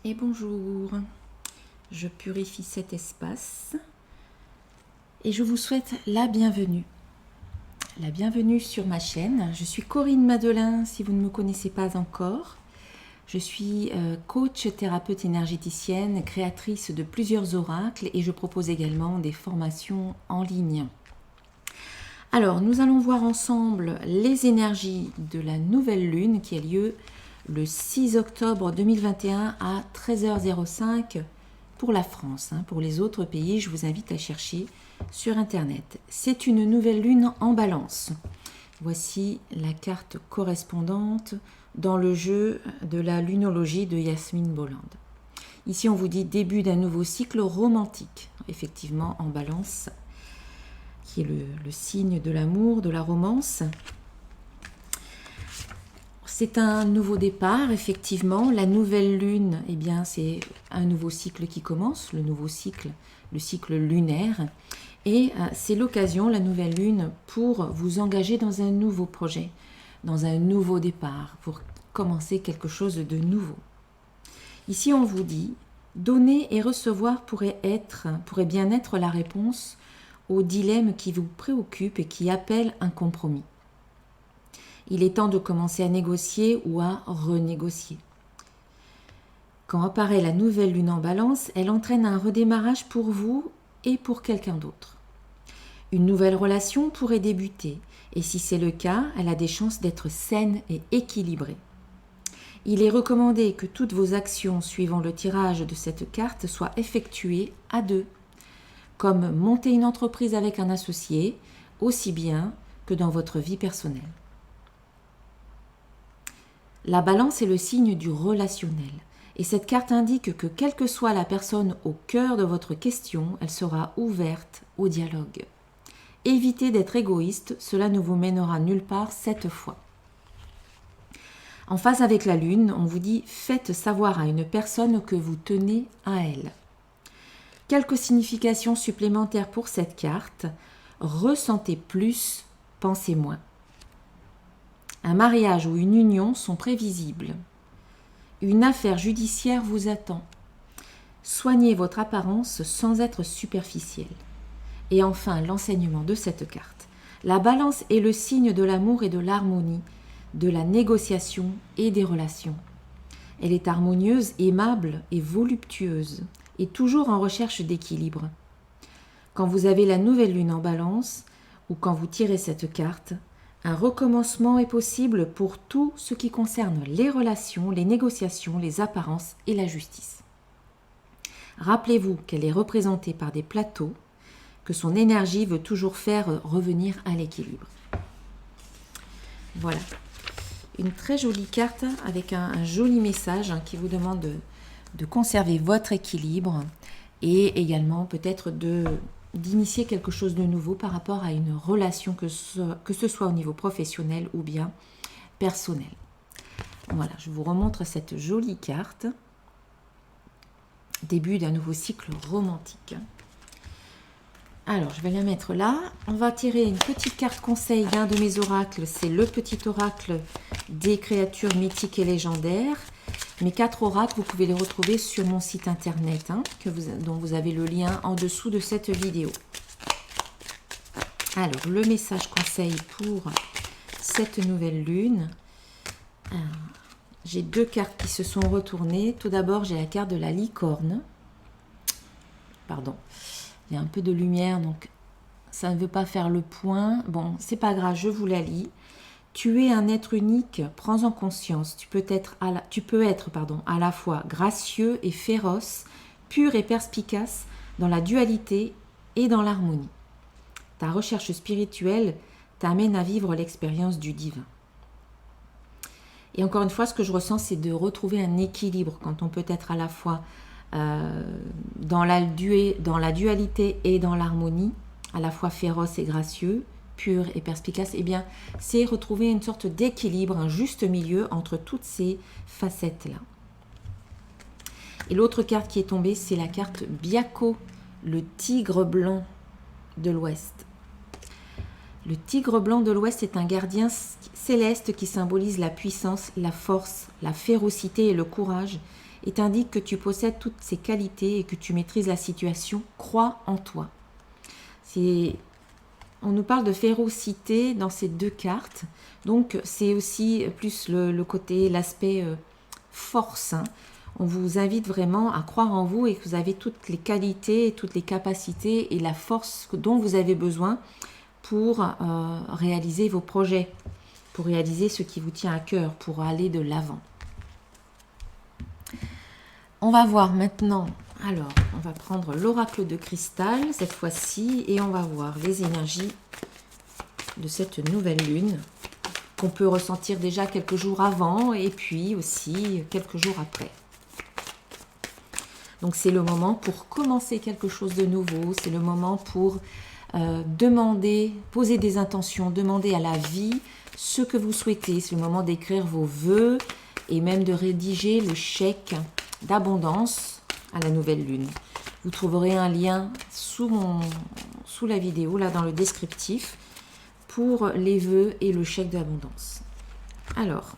Et bonjour, je purifie cet espace et je vous souhaite la bienvenue. La bienvenue sur ma chaîne. Je suis Corinne Madelin, si vous ne me connaissez pas encore. Je suis coach, thérapeute énergéticienne, créatrice de plusieurs oracles et je propose également des formations en ligne. Alors, nous allons voir ensemble les énergies de la nouvelle lune qui a lieu le 6 octobre 2021 à 13h05 pour la France. Pour les autres pays, je vous invite à chercher sur Internet. C'est une nouvelle lune en balance. Voici la carte correspondante dans le jeu de la lunologie de Yasmine Bolland. Ici, on vous dit début d'un nouveau cycle romantique, effectivement en balance, qui est le signe de l'amour, de la romance. C'est un nouveau départ, effectivement. La nouvelle lune, eh bien, c'est un nouveau cycle qui commence, le cycle lunaire. Et c'est l'occasion, la nouvelle lune, pour vous engager dans un nouveau projet, dans un nouveau départ, pour commencer quelque chose de nouveau. Ici, on vous dit, donner et recevoir pourrait bien être la réponse au dilemme qui vous préoccupe et qui appelle un compromis. Il est temps de commencer à négocier ou à renégocier. Quand apparaît la nouvelle lune en balance, elle entraîne un redémarrage pour vous et pour quelqu'un d'autre. Une nouvelle relation pourrait débuter, et si c'est le cas, elle a des chances d'être saine et équilibrée. Il est recommandé que toutes vos actions suivant le tirage de cette carte soient effectuées à deux, comme monter une entreprise avec un associé, aussi bien que dans votre vie personnelle. La balance est le signe du relationnel et cette carte indique que quelle que soit la personne au cœur de votre question, elle sera ouverte au dialogue. Évitez d'être égoïste, cela ne vous mènera nulle part cette fois. En phase avec la lune, on vous dit faites savoir à une personne que vous tenez à elle. Quelques significations supplémentaires pour cette carte. Ressentez plus, pensez moins. Un mariage ou une union sont prévisibles. Une affaire judiciaire vous attend. Soignez votre apparence sans être superficielle. Et enfin, l'enseignement de cette carte. La balance est le signe de l'amour et de l'harmonie, de la négociation et des relations. Elle est harmonieuse, aimable et voluptueuse, et toujours en recherche d'équilibre. Quand vous avez la nouvelle lune en balance, ou quand vous tirez cette carte, un recommencement est possible pour tout ce qui concerne les relations, les négociations, les apparences et la justice. Rappelez-vous qu'elle est représentée par des plateaux, que son énergie veut toujours faire revenir à l'équilibre. Voilà, une très jolie carte avec un joli message qui vous demande de conserver votre équilibre et également peut-être d'initier quelque chose de nouveau par rapport à une relation, que ce soit au niveau professionnel ou bien personnel. Voilà, je vous remontre cette jolie carte. Début d'un nouveau cycle romantique. Alors, je vais la mettre là. On va tirer une petite carte conseil d'un de mes oracles. C'est le petit oracle des créatures mythiques et légendaires. Mes 4 oracles, vous pouvez les retrouver sur mon site internet, dont vous avez le lien en dessous de cette vidéo. Alors, le message conseil pour cette nouvelle lune. J'ai 2 cartes qui se sont retournées. Tout d'abord, j'ai la carte de la licorne. Pardon, il y a un peu de lumière, donc ça ne veut pas faire le point. Bon, c'est pas grave, je vous la lis. Tu es un être unique, prends-en conscience. Tu peux être à la fois gracieux et féroce, pur et perspicace, dans la dualité et dans l'harmonie. Ta recherche spirituelle t'amène à vivre l'expérience du divin. Et encore une fois, ce que je ressens, c'est de retrouver un équilibre quand on peut être à la fois dans la dualité et dans l'harmonie, à la fois féroce et gracieux, pur et perspicace. Eh bien, c'est retrouver une sorte d'équilibre, un juste milieu entre toutes ces facettes-là. Et l'autre carte qui est tombée, c'est la carte Byakko, le tigre blanc de l'Ouest. Le tigre blanc de l'Ouest est un gardien céleste qui symbolise la puissance, la force, la férocité et le courage, et t'indique que tu possèdes toutes ces qualités et que tu maîtrises la situation. Crois en toi. On nous parle de férocité dans ces deux cartes. Donc, c'est aussi plus le côté, l'aspect force. Hein. On vous invite vraiment à croire en vous et que vous avez toutes les qualités, toutes les capacités et la force dont vous avez besoin pour réaliser vos projets, pour réaliser ce qui vous tient à cœur, pour aller de l'avant. On va voir maintenant, alors, on va prendre l'oracle de cristal cette fois-ci et on va voir les énergies de cette nouvelle lune qu'on peut ressentir déjà quelques jours avant et puis aussi quelques jours après. Donc c'est le moment pour commencer quelque chose de nouveau, c'est le moment pour demander, poser des intentions, demander à la vie ce que vous souhaitez. C'est le moment d'écrire vos vœux et même de rédiger le chèque d'abondance à la nouvelle lune. Vous trouverez un lien sous la vidéo, là dans le descriptif, pour les vœux et le chèque d'abondance. Alors,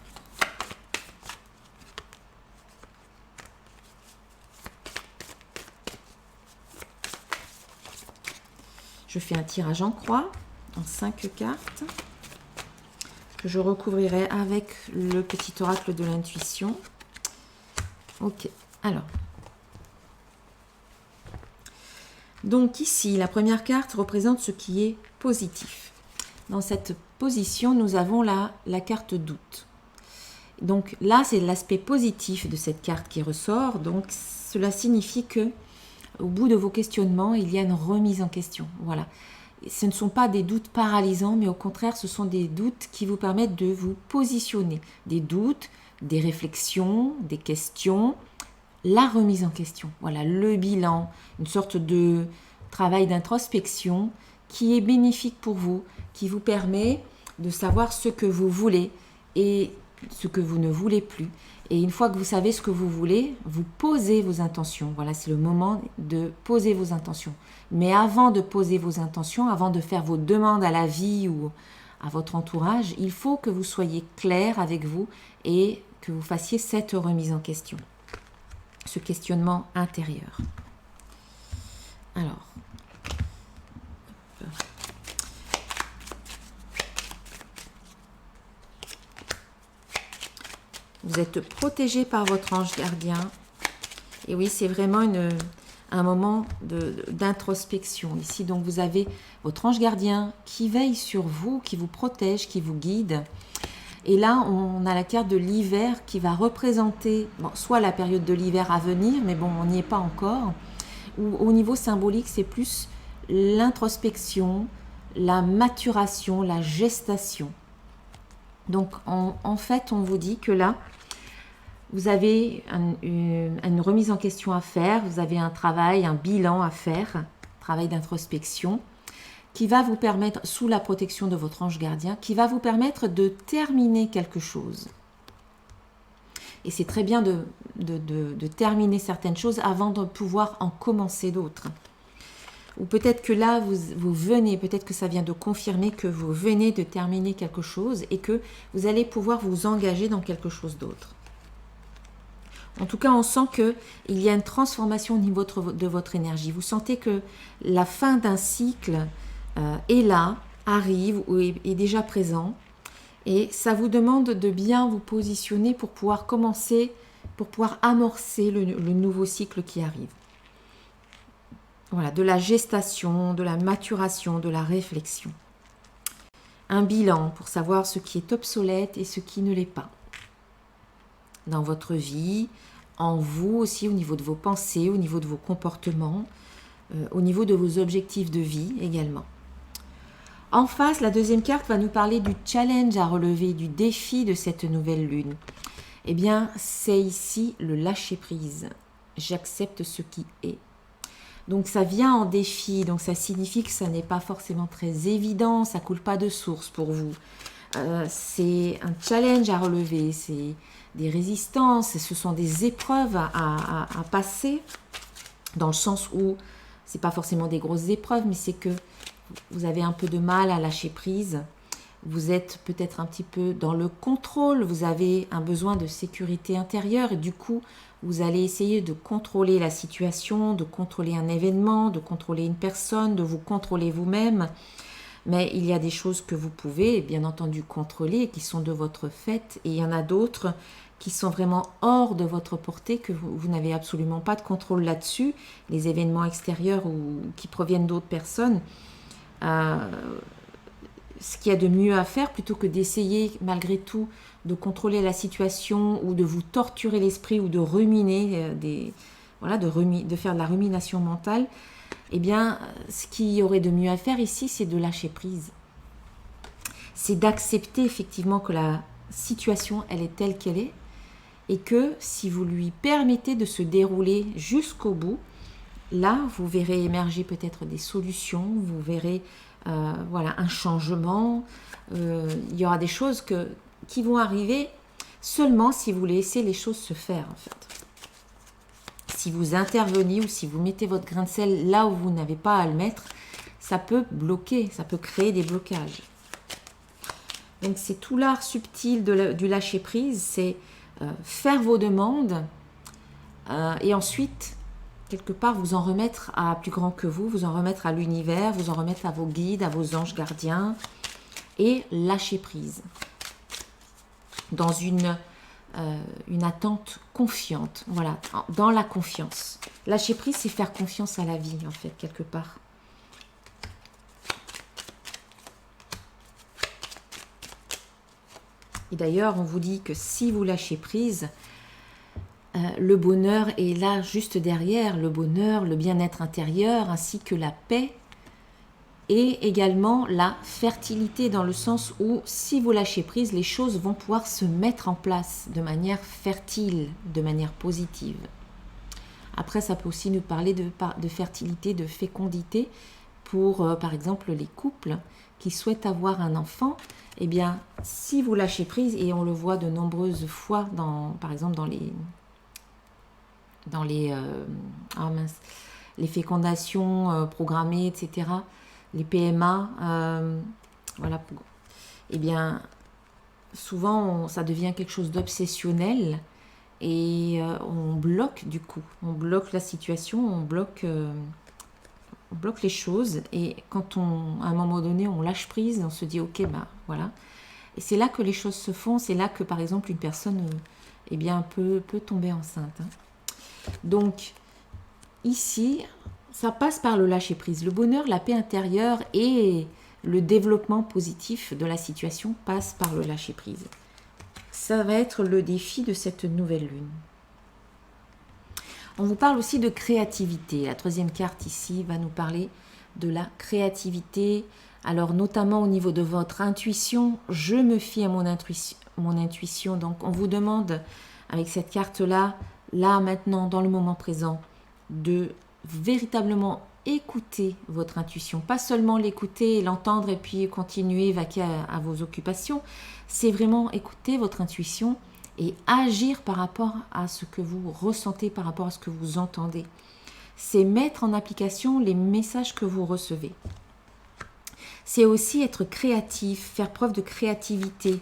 je fais un tirage en croix en 5 cartes que je recouvrirai avec le petit oracle de l'intuition. Ok, alors. Donc ici, la première carte représente ce qui est positif. Dans cette position, nous avons là la carte doute. Donc là, c'est l'aspect positif de cette carte qui ressort. Donc cela signifie que au bout de vos questionnements, il y a une remise en question. Voilà. Ce ne sont pas des doutes paralysants, mais au contraire, ce sont des doutes qui vous permettent de vous positionner. Des doutes, des réflexions, des questions, la remise en question. Voilà, le bilan, une sorte de travail d'introspection qui est bénéfique pour vous, qui vous permet de savoir ce que vous voulez et ce que vous ne voulez plus. Et une fois que vous savez ce que vous voulez, vous posez vos intentions. Voilà, c'est le moment de poser vos intentions. Mais avant de poser vos intentions, avant de faire vos demandes à la vie ou à votre entourage, il faut que vous soyez clair avec vous et que vous fassiez cette remise en question, ce questionnement intérieur. Alors, vous êtes protégé par votre ange gardien. Et oui, c'est vraiment un moment d'introspection ici. Donc, vous avez votre ange gardien qui veille sur vous, qui vous protège, qui vous guide. Et là, on a la carte de l'hiver qui va représenter soit la période de l'hiver à venir, mais bon, on n'y est pas encore. Ou au niveau symbolique, c'est plus l'introspection, la maturation, la gestation. Donc, en fait, on vous dit que là, vous avez une remise en question à faire, vous avez un travail, un bilan à faire, travail d'introspection, qui va vous permettre, sous la protection de votre ange gardien, qui va vous permettre de terminer quelque chose. Et c'est très bien de terminer certaines choses avant de pouvoir en commencer d'autres. Ou peut-être que là, vous venez, peut-être que ça vient de confirmer que vous venez de terminer quelque chose et que vous allez pouvoir vous engager dans quelque chose d'autre. En tout cas, on sent qu'il y a une transformation au niveau de votre énergie. Vous sentez que la fin d'un cycle est là, arrive ou est déjà présent. Et ça vous demande de bien vous positionner pour pouvoir commencer, pour pouvoir amorcer le nouveau cycle qui arrive. Voilà, de la gestation, de la maturation, de la réflexion. Un bilan pour savoir ce qui est obsolète et ce qui ne l'est pas. Dans votre vie, en vous aussi, au niveau de vos pensées, au niveau de vos comportements, au niveau de vos objectifs de vie également. En face, la deuxième carte va nous parler du challenge à relever, du défi de cette nouvelle lune. Eh bien, c'est ici le lâcher-prise. J'accepte ce qui est. Donc, ça vient en défi, donc ça signifie que ça n'est pas forcément très évident, ça ne coule pas de source pour vous. C'est un challenge à relever, c'est des résistances, ce sont des épreuves à passer, dans le sens où ce n'est pas forcément des grosses épreuves, mais c'est que vous avez un peu de mal à lâcher prise. vous êtes peut-être un petit peu dans le contrôle, vous avez un besoin de sécurité intérieure et du coup, vous allez essayer de contrôler la situation, de contrôler un événement, de contrôler une personne, de vous contrôler vous-même. Mais il y a des choses que vous pouvez bien entendu contrôler, qui sont de votre fait, et il y en a d'autres qui sont vraiment hors de votre portée, que vous n'avez absolument pas de contrôle là-dessus, les événements extérieurs ou qui proviennent d'autres personnes. Ce qu'il y a de mieux à faire, plutôt que d'essayer malgré tout de contrôler la situation ou de vous torturer l'esprit ou de ruminer, de faire de la rumination mentale, eh bien, ce qu'il y aurait de mieux à faire ici, c'est de lâcher prise. C'est d'accepter effectivement que la situation, elle est telle qu'elle est, et que si vous lui permettez de se dérouler jusqu'au bout, là, vous verrez émerger peut-être des solutions, vous verrez un changement. Il y aura des choses qui vont arriver seulement si vous laissez les choses se faire, en fait. Si vous intervenez ou si vous mettez votre grain de sel là où vous n'avez pas à le mettre, ça peut bloquer, ça peut créer des blocages. Donc c'est tout l'art subtil du lâcher-prise, c'est faire vos demandes et ensuite, quelque part, vous en remettre à plus grand que vous en remettre à l'univers, vous en remettre à vos guides, à vos anges gardiens et lâcher prise dans une attente confiante, voilà, dans la confiance. Lâcher prise, c'est faire confiance à la vie, en fait, quelque part. Et d'ailleurs, on vous dit que si vous lâchez prise, le bonheur est là juste derrière, le bonheur, le bien-être intérieur, ainsi que la paix et également la fertilité, dans le sens où si vous lâchez prise, les choses vont pouvoir se mettre en place de manière fertile, de manière positive. Après, ça peut aussi nous parler de fertilité, de fécondité pour, par exemple, les couples qui souhaitent avoir un enfant. Eh bien, si vous lâchez prise, et on le voit de nombreuses fois, par exemple dans les fécondations programmées, etc., les PMA, voilà. Eh bien, souvent, ça devient quelque chose d'obsessionnel et on bloque du coup. On bloque la situation, on bloque les choses. Et quand à un moment donné, on lâche prise, on se dit, ok, bah voilà. Et c'est là que les choses se font. C'est là que, par exemple, une personne peut tomber enceinte. Donc, ici, ça passe par le lâcher-prise. Le bonheur, la paix intérieure et le développement positif de la situation passe par le lâcher-prise. Ça va être le défi de cette nouvelle lune. On vous parle aussi de créativité. La troisième carte ici va nous parler de la créativité. Alors, notamment au niveau de votre intuition, je me fie à mon intuition. Donc, on vous demande, avec cette carte-là, là, maintenant, dans le moment présent, de véritablement écouter votre intuition. Pas seulement l'écouter, l'entendre et puis continuer, vaquer à vos occupations. C'est vraiment écouter votre intuition et agir par rapport à ce que vous ressentez, par rapport à ce que vous entendez. C'est mettre en application les messages que vous recevez. C'est aussi être créatif, faire preuve de créativité,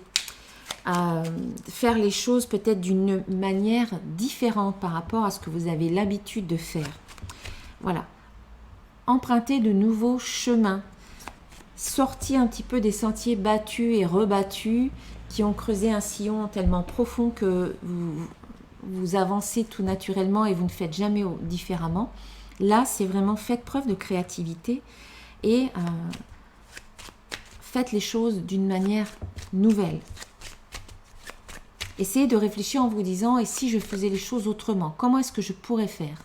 faire les choses peut-être d'une manière différente par rapport à ce que vous avez l'habitude de faire. Voilà. Emprunter de nouveaux chemins, sortir un petit peu des sentiers battus et rebattus qui ont creusé un sillon tellement profond que vous avancez tout naturellement et vous ne faites jamais différemment. Là, c'est vraiment faites preuve de créativité et faites les choses d'une manière nouvelle. Essayez de réfléchir en vous disant, et si je faisais les choses autrement, comment est-ce que je pourrais faire?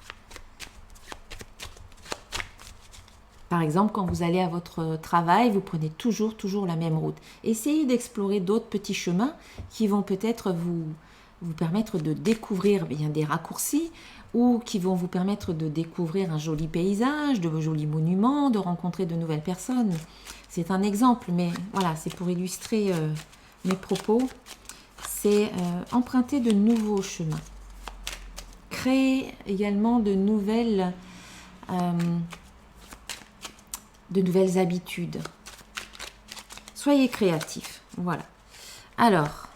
Par exemple, quand vous allez à votre travail, vous prenez toujours la même route. Essayez d'explorer d'autres petits chemins qui vont peut-être vous permettre de découvrir bien des raccourcis ou qui vont vous permettre de découvrir un joli paysage, de jolis monuments, de rencontrer de nouvelles personnes. C'est un exemple, mais voilà, c'est pour illustrer mes propos. C'est emprunter de nouveaux chemins. Créer également de nouvelles habitudes. Soyez créatifs. Voilà. Alors,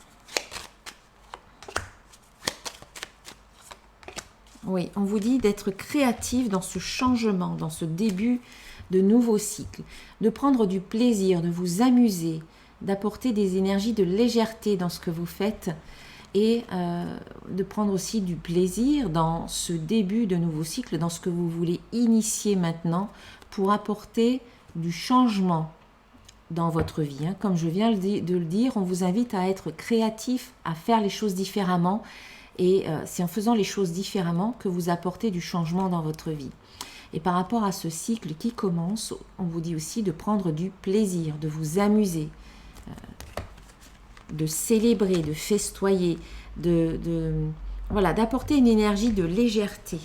oui, on vous dit d'être créatif dans ce changement, dans ce début de nouveau cycle, de prendre du plaisir, de vous amuser, d'apporter des énergies de légèreté dans ce que vous faites et de prendre aussi du plaisir dans ce début de nouveau cycle, dans ce que vous voulez initier maintenant pour apporter du changement dans votre vie. Comme je viens de le dire, on vous invite à être créatif, à faire les choses différemment et c'est en faisant les choses différemment que vous apportez du changement dans votre vie. Et par rapport à ce cycle qui commence, on vous dit aussi de prendre du plaisir, de vous amuser, de célébrer, de festoyer, voilà, d'apporter une énergie de légèreté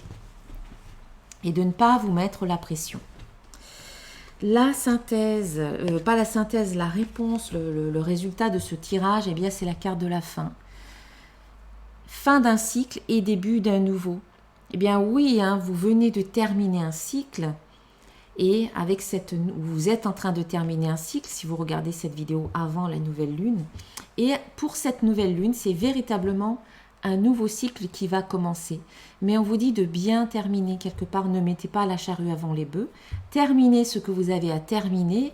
et de ne pas vous mettre la pression. La synthèse, pas la synthèse, la réponse, le résultat de ce tirage, eh bien c'est la carte de la fin. Fin d'un cycle et début d'un nouveau. Eh bien oui, vous venez de terminer un cycle et avec vous êtes en train de terminer un cycle si vous regardez cette vidéo avant la nouvelle lune. Et pour cette nouvelle lune, c'est véritablement un nouveau cycle qui va commencer. Mais on vous dit de bien terminer quelque part, ne mettez pas la charrue avant les bœufs. Terminez ce que vous avez à terminer,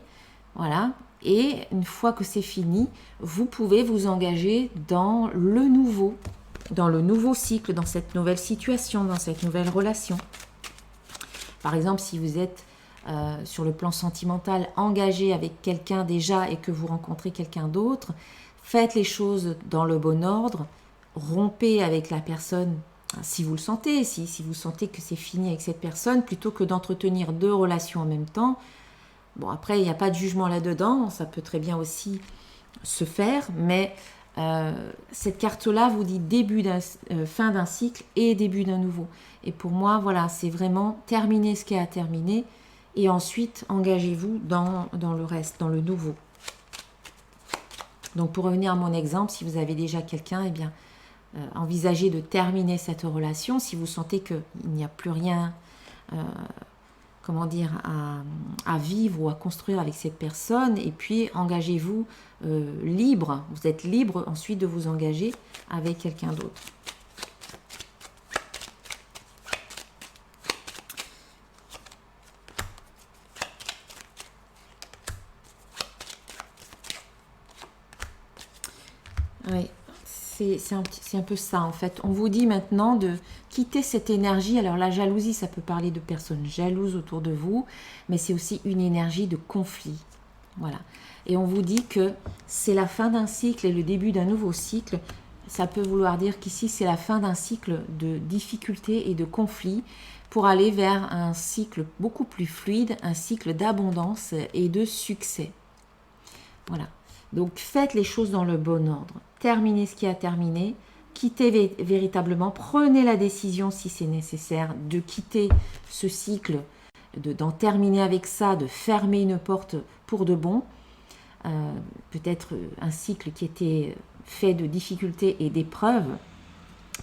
voilà. Et une fois que c'est fini, vous pouvez vous engager dans le nouveau cycle, dans cette nouvelle situation, dans cette nouvelle relation. Par exemple, si vous êtes sur le plan sentimental engagé avec quelqu'un déjà et que vous rencontrez quelqu'un d'autre, faites les choses dans le bon ordre, rompez avec la personne si vous le sentez, si vous sentez que c'est fini avec cette personne, plutôt que d'entretenir deux relations en même temps. Bon, après, il n'y a pas de jugement là-dedans, ça peut très bien aussi se faire, mais cette carte-là vous dit fin d'un cycle et début d'un nouveau. Et pour moi, voilà, c'est vraiment terminer ce qui est à terminer et ensuite engagez-vous dans le reste, dans le nouveau. Donc pour revenir à mon exemple, si vous avez déjà quelqu'un, eh bien, envisagez de terminer cette relation. Si vous sentez qu'il n'y a plus rien à vivre ou à construire avec cette personne, et puis engagez-vous libre. Vous êtes libre ensuite de vous engager avec quelqu'un d'autre. Oui, c'est un peu ça en fait. On vous dit maintenant de quitter cette énergie. Alors la jalousie, ça peut parler de personnes jalouses autour de vous, mais c'est aussi une énergie de conflit. Voilà. Et on vous dit que c'est la fin d'un cycle et le début d'un nouveau cycle. Ça peut vouloir dire qu'ici, c'est la fin d'un cycle de difficultés et de conflits pour aller vers un cycle beaucoup plus fluide, un cycle d'abondance et de succès. Voilà. Donc faites les choses dans le bon ordre. Terminez ce qui a terminé. Quittez véritablement. Prenez la décision si c'est nécessaire de quitter ce cycle, d'en terminer avec ça, de fermer une porte pour de bon. Peut-être un cycle qui était fait de difficultés et d'épreuves.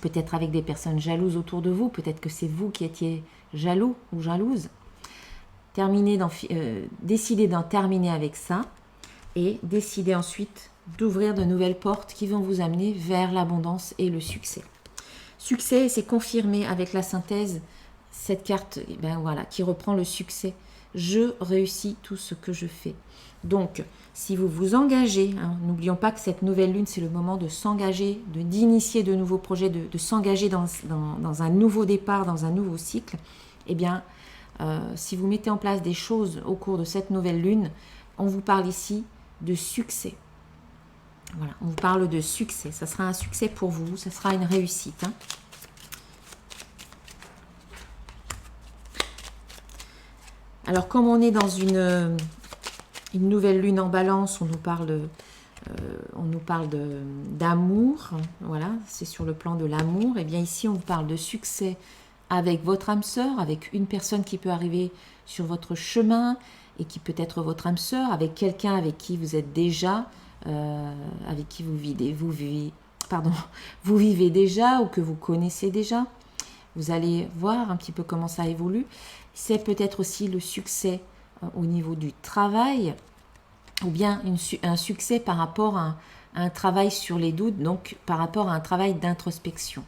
Peut-être avec des personnes jalouses autour de vous. Peut-être que c'est vous qui étiez jaloux ou jalouse. Décidez d'en terminer avec ça. Et décidez ensuite d'ouvrir de nouvelles portes qui vont vous amener vers l'abondance et le succès. Succès, c'est confirmé avec la synthèse, cette carte qui reprend le succès. Je réussis tout ce que je fais. Donc, si vous vous engagez, n'oublions pas que cette nouvelle lune, c'est le moment de s'engager, d'initier de nouveaux projets, de s'engager dans un nouveau départ, dans un nouveau cycle. Eh bien, si vous mettez en place des choses au cours de cette nouvelle lune, on vous parle ici de succès. Voilà, on vous parle de succès. Ça sera un succès pour vous, ça sera une réussite. Alors, comme on est dans une nouvelle lune en balance, on nous parle d'amour. Voilà, c'est sur le plan de l'amour. Et bien ici, on vous parle de succès avec votre âme sœur, avec une personne qui peut arriver sur votre chemin et qui peut être votre âme sœur, avec quelqu'un avec qui vous êtes déjà, avec qui vous vivez déjà ou que vous connaissez déjà. Vous allez voir un petit peu comment ça évolue. C'est peut-être aussi le succès au niveau du travail. ou bien un succès par rapport à un travail sur les doutes, donc par rapport à un travail d'introspection.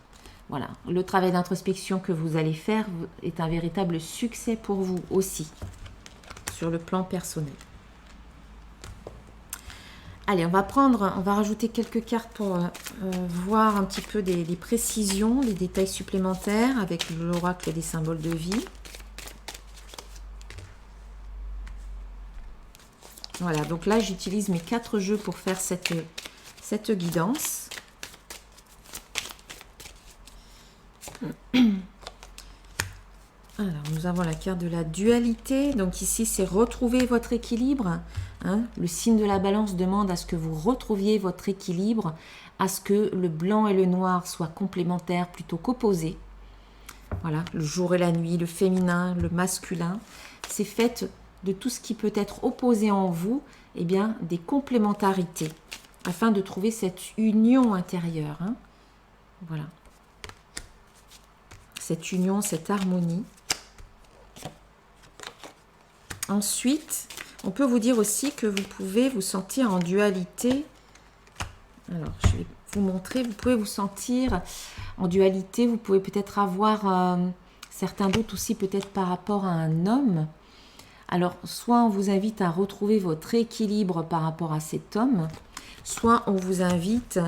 Voilà, le travail d'introspection que vous allez faire est un véritable succès pour vous aussi, sur le plan personnel. Allez, on va rajouter quelques cartes pour voir un petit peu des précisions, des détails supplémentaires avec l'oracle des symboles de vie. Voilà, donc là, j'utilise mes 4 jeux pour faire cette guidance. Alors, nous avons la carte de la dualité. Donc ici, c'est retrouver votre équilibre. Hein. Le signe de la balance demande à ce que vous retrouviez votre équilibre, à ce que le blanc et le noir soient complémentaires plutôt qu'opposés. Voilà, le jour et la nuit, le féminin, le masculin. C'est fait de tout ce qui peut être opposé en vous, eh bien, des complémentarités, afin de trouver cette union intérieure. Hein. Voilà. Cette union, cette harmonie. Ensuite, on peut vous dire aussi que vous pouvez vous sentir en dualité. Alors, je vais vous montrer. Vous pouvez vous sentir en dualité. Vous pouvez peut-être avoir certains doutes aussi peut-être par rapport à un homme. Alors, soit on vous invite à retrouver votre équilibre par rapport à cet homme, soit on vous invite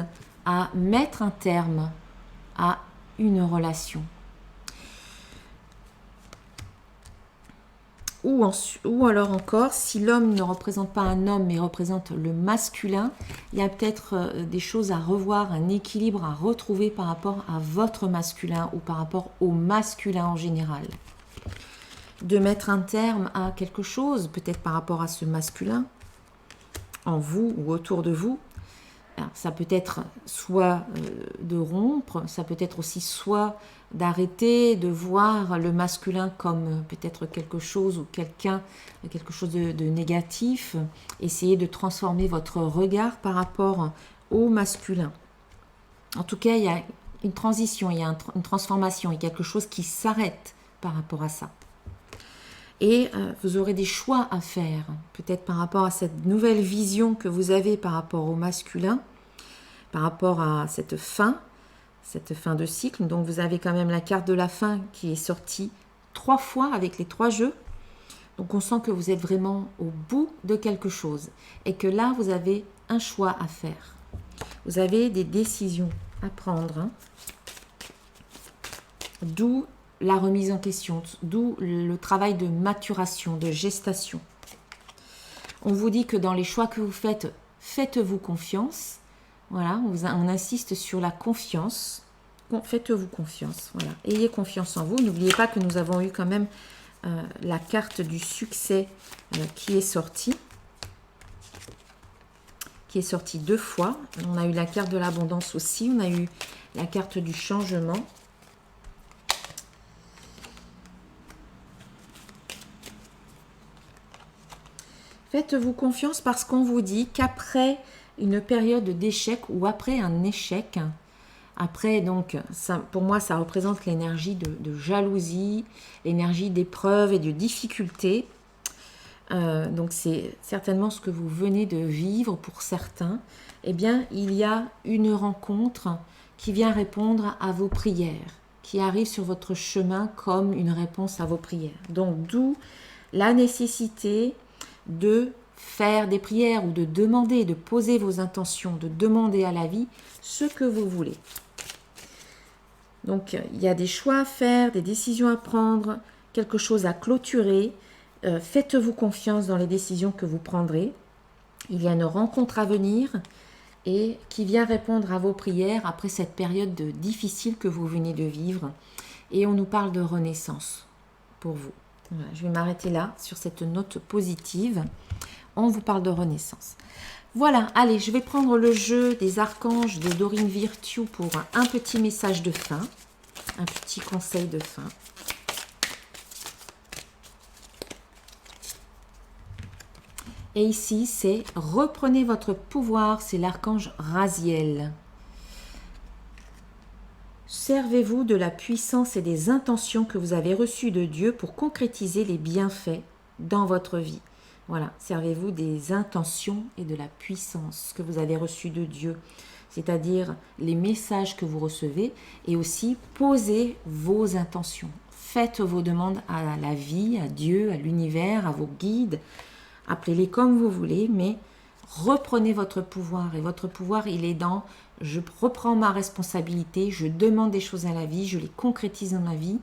à mettre un terme à une relation. Ou alors encore, si l'homme ne représente pas un homme, mais représente le masculin, il y a peut-être des choses à revoir, un équilibre à retrouver par rapport à votre masculin ou par rapport au masculin en général. De mettre un terme à quelque chose, peut-être par rapport à ce masculin, en vous ou autour de vous. Alors, ça peut être soit de rompre, ça peut être aussi soit d'arrêter de voir le masculin comme peut-être quelque chose ou quelqu'un, quelque chose de négatif. Essayez de transformer votre regard par rapport au masculin. En tout cas, il y a une transition, il y a une transformation, il y a quelque chose qui s'arrête par rapport à ça. Et vous aurez des choix à faire, peut-être par rapport à cette nouvelle vision que vous avez par rapport au masculin, par rapport à cette fin de cycle. Donc vous avez quand même la carte de la fin qui est sortie 3 fois avec les 3 jeux. Donc on sent que vous êtes vraiment au bout de quelque chose et que là vous avez un choix à faire. Vous avez des décisions à prendre. Hein. D'où la remise en question, d'où le travail de maturation, de gestation. On vous dit que dans les choix que vous faites, faites-vous confiance. Voilà, on insiste sur la confiance. Faites-vous confiance. Voilà, ayez confiance en vous. N'oubliez pas que nous avons eu quand même la carte du succès qui est sortie. Qui est sortie 2 fois. On a eu la carte de l'abondance aussi. On a eu la carte du changement. Faites-vous confiance parce qu'on vous dit qu'après une période d'échec ou après un échec, après donc, ça, pour moi ça représente l'énergie de jalousie, l'énergie d'épreuve et de difficulté. Donc c'est certainement ce que vous venez de vivre pour certains. Eh bien, il y a une rencontre qui vient répondre à vos prières, qui arrive sur votre chemin comme une réponse à vos prières. Donc d'où la nécessité de faire des prières ou de demander, de poser vos intentions, de demander à la vie ce que vous voulez. Donc, il y a des choix à faire, des décisions à prendre, quelque chose à clôturer. Faites-vous confiance dans les décisions que vous prendrez. Il y a une rencontre à venir et qui vient répondre à vos prières après cette période difficile que vous venez de vivre. Et on nous parle de renaissance pour vous. Voilà, je vais m'arrêter là sur cette note positive. On vous parle de renaissance. Voilà, allez, je vais prendre le jeu des archanges de Dorine Virtue pour un petit message de fin, un petit conseil de fin. Et ici, c'est reprenez votre pouvoir, c'est l'archange Raziel. Servez-vous de la puissance et des intentions que vous avez reçues de Dieu pour concrétiser les bienfaits dans votre vie. Voilà, servez-vous des intentions et de la puissance que vous avez reçues de Dieu, c'est-à-dire les messages que vous recevez, et aussi posez vos intentions. Faites vos demandes à la vie, à Dieu, à l'univers, à vos guides, appelez-les comme vous voulez, mais reprenez votre pouvoir. Et votre pouvoir, il est dans « je reprends ma responsabilité, je demande des choses à la vie, je les concrétise dans ma vie,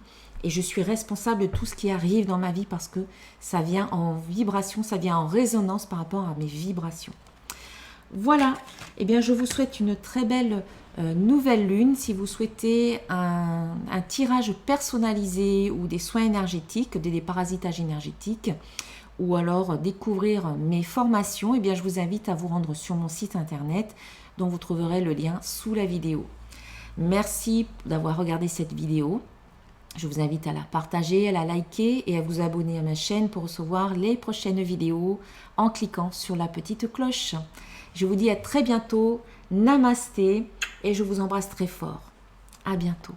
et je suis responsable de tout ce qui arrive dans ma vie parce que ça vient en vibration, ça vient en résonance par rapport à mes vibrations. » Voilà, eh bien je vous souhaite une très belle nouvelle lune. Si vous souhaitez un tirage personnalisé ou des soins énergétiques, des déparasitages énergétiques, ou alors découvrir mes formations, eh bien je vous invite à vous rendre sur mon site internet dont vous trouverez le lien sous la vidéo. Merci d'avoir regardé cette vidéo. Je vous invite à la partager, à la liker et à vous abonner à ma chaîne pour recevoir les prochaines vidéos en cliquant sur la petite cloche. Je vous dis à très bientôt, namasté, et je vous embrasse très fort. À bientôt.